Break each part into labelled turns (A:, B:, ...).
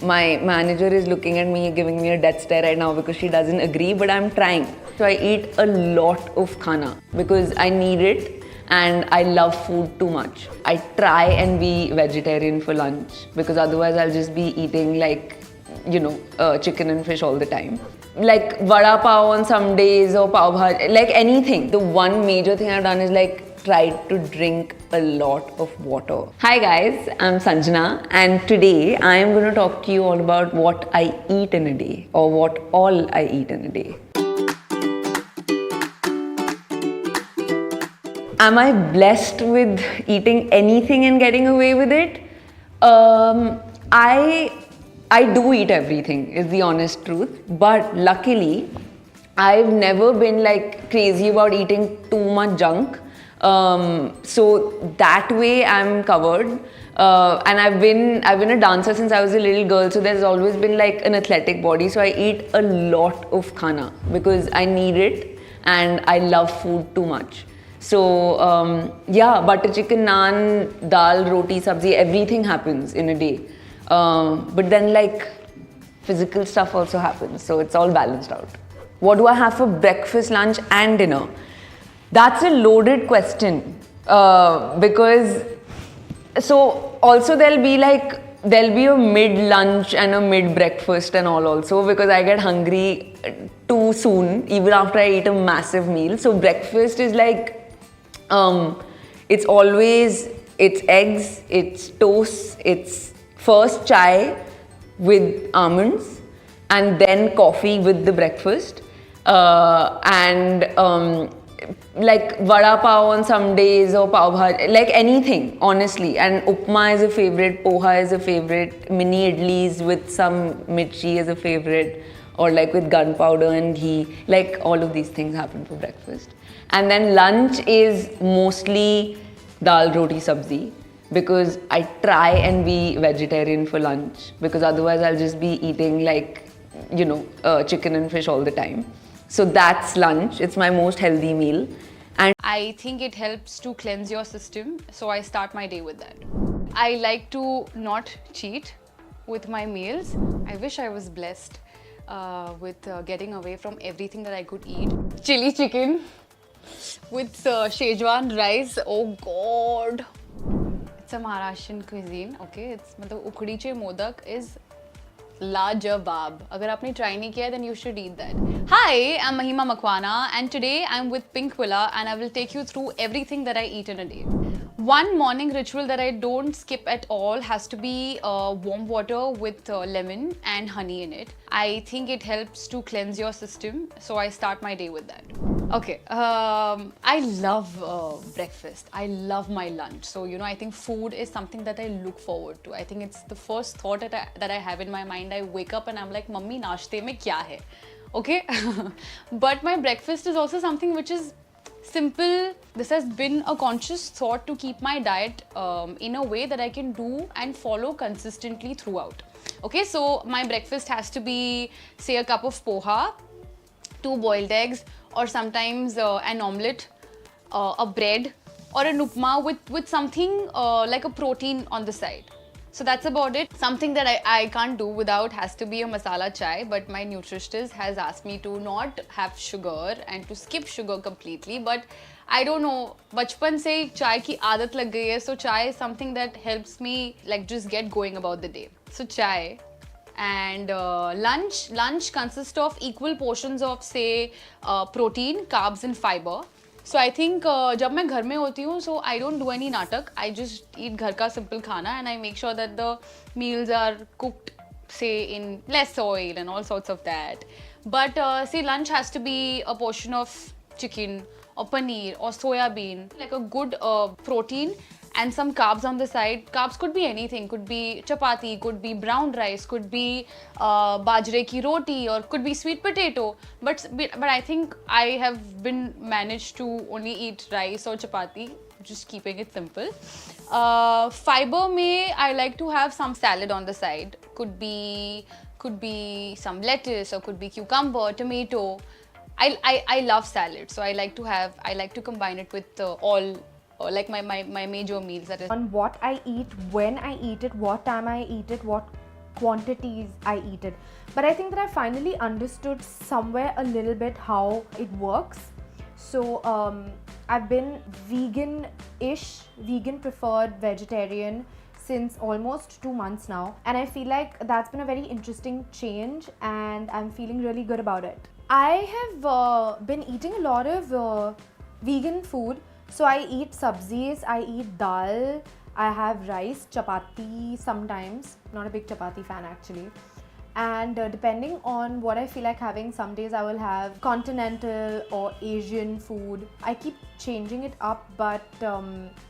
A: My manager is looking at me, giving me a death stare right now because she doesn't agree, but I'm trying. So I eat a lot of khana because I need it and I love food too much. I try and be vegetarian for lunch because otherwise I'll just be eating like, chicken and fish all the time. Like vada pav on some days or pav bhaji, like anything. The one major thing I've done is like tried to drink a lot of water. Hi guys, I'm Sanjana and today I am going to talk to you all about what I eat in a day or what all I eat in a day. Am I blessed with eating anything and getting away with it? I do eat everything, is the honest truth. But luckily, I've never been like crazy about eating too much junk. So that way I'm covered. And I've been a dancer since I was a little girl, so there's always been like an athletic body. So I eat a lot of khana because I need it and I love food too much. So butter chicken, naan, dal, roti, sabzi, everything happens in a day. But then like physical stuff also happens, so it's all balanced out. What do I have for breakfast, lunch and dinner? That's a loaded question because so also there'll be a mid-lunch and a mid-breakfast and all also because I get hungry too soon even after I eat a massive meal. So breakfast is like it's eggs, it's toast, it's first chai with almonds and then coffee with the breakfast like vada pav on some days or pav bhaji, like anything honestly. And upma is a favorite, poha is a favorite, mini idlis with some mirchi is a favorite, or like with gunpowder and ghee, like all of these things happen for breakfast. And then lunch is mostly dal, roti, sabzi because I try and be vegetarian for lunch because otherwise I'll just be eating like, chicken and fish all the time. So that's lunch. It's my most healthy meal. And
B: I think it helps to cleanse your system, so I start my day with that. I like to not cheat with my meals. I wish I was blessed with getting away from everything that I could eat. Chili chicken with Szechuan rice. Oh God. It's a Maharashtrian cuisine, okay? It's ukhdiche modak is lajabab. Agar aapne try nahi kiya, then you should eat that. Hi, I'm Mahima Makwana and today I'm with Pink Villa and I will take you through everything that I eat in a day. One morning ritual that I don't skip at all has to be warm water with lemon and honey in it. I think it helps to cleanse your system, so I start my day with that. Okay, I love breakfast. I love my lunch. So, I think food is something that I look forward to. I think it's the first thought that I have in my mind. I wake up and I'm like, Mummy, naashte mein kya hai? Okay, but my breakfast is also something which is simple. This has been a conscious thought to keep my diet in a way that I can do and follow consistently throughout. Okay, so my breakfast has to be, say, a cup of poha, 2 boiled eggs, or sometimes an omelette, a bread, or an upma with something like a protein on the side. So that's about it. Something that I can't do without has to be a masala chai, but my nutritionist has asked me to not have sugar and to skip sugar completely. But I don't know, bachpan se chai ki aadat lag gayi hai, so chai is something that helps me like just get going about the day. So chai. And lunch consists of equal portions of say protein, carbs and fiber. So I think जब मैं घर में होती हूँ, so I don't do any नाटक. I just eat घर का simple खाना and I make sure that the meals are cooked say in less oil and all sorts of that. But say lunch has to be a portion of chicken or paneer or soya bean, like a good protein and some carbs on the side. Carbs could be anything, could be chapati, could be brown rice, could be bajre ki roti, or could be sweet potato. But I think I have been managed to only eat rice or chapati, just keeping it simple. Fiber may I like to have some salad on the side. Could be some lettuce or could be cucumber, tomato. I love salad, so I like to combine it with all. Like my major meals, that is
C: on what I eat, when I eat it, what time I eat it, what quantities I eat it. But I think that I finally understood somewhere a little bit how it works. So I've been vegan-ish, vegan preferred vegetarian since almost 2 months now, and I feel like that's been a very interesting change and I'm feeling really good about it. I have been eating a lot of vegan food. So I eat sabzis, I eat dal, I have rice, chapati sometimes. Not a big chapati fan actually. And depending on what I feel like having, some days I will have continental or Asian food. I keep changing it up, but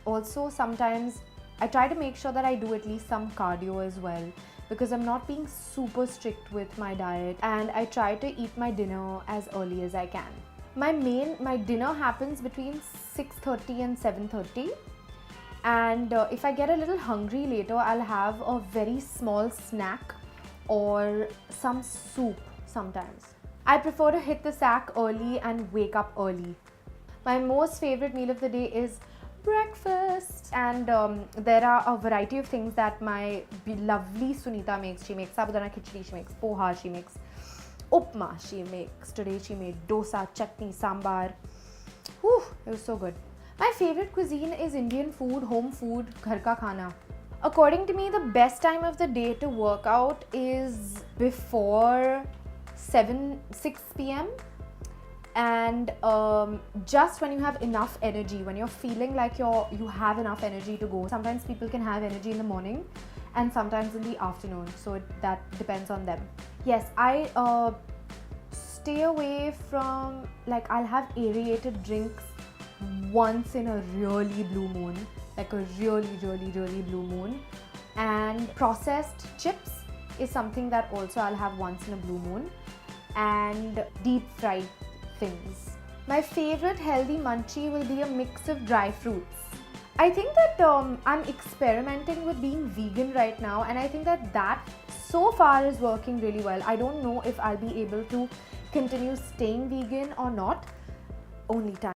C: also sometimes I try to make sure that I do at least some cardio as well, because I'm not being super strict with my diet, and I try to eat my dinner as early as I can. My dinner happens between 6:30 and 7:30, and if I get a little hungry later, I'll have a very small snack or some soup sometimes. I prefer to hit the sack early and wake up early. My most favorite meal of the day is breakfast, and there are a variety of things that my lovely Sunita makes. She makes sabudana khichdi, she makes poha, she makes upma, she makes, today she made dosa, chutney, sambar. Whew, it was so good. My favorite cuisine is Indian food, home food, ghar ka khana. According to me, the best time of the day to work out is before 6 p.m. and just when you have enough energy, when you're feeling like you have enough energy to go. Sometimes people can have energy in the morning and sometimes in the afternoon, so that depends on them. Yes, I stay away from, like, I'll have aerated drinks once in a really blue moon, like a really blue moon. And processed chips is something that also I'll have once in a blue moon, and deep fried things. My favorite healthy munchie will be a mix of dry fruits. I think that I'm experimenting with being vegan right now, and I think that so far is working really well. I don't know if I'll be able to continue staying vegan or not. Only time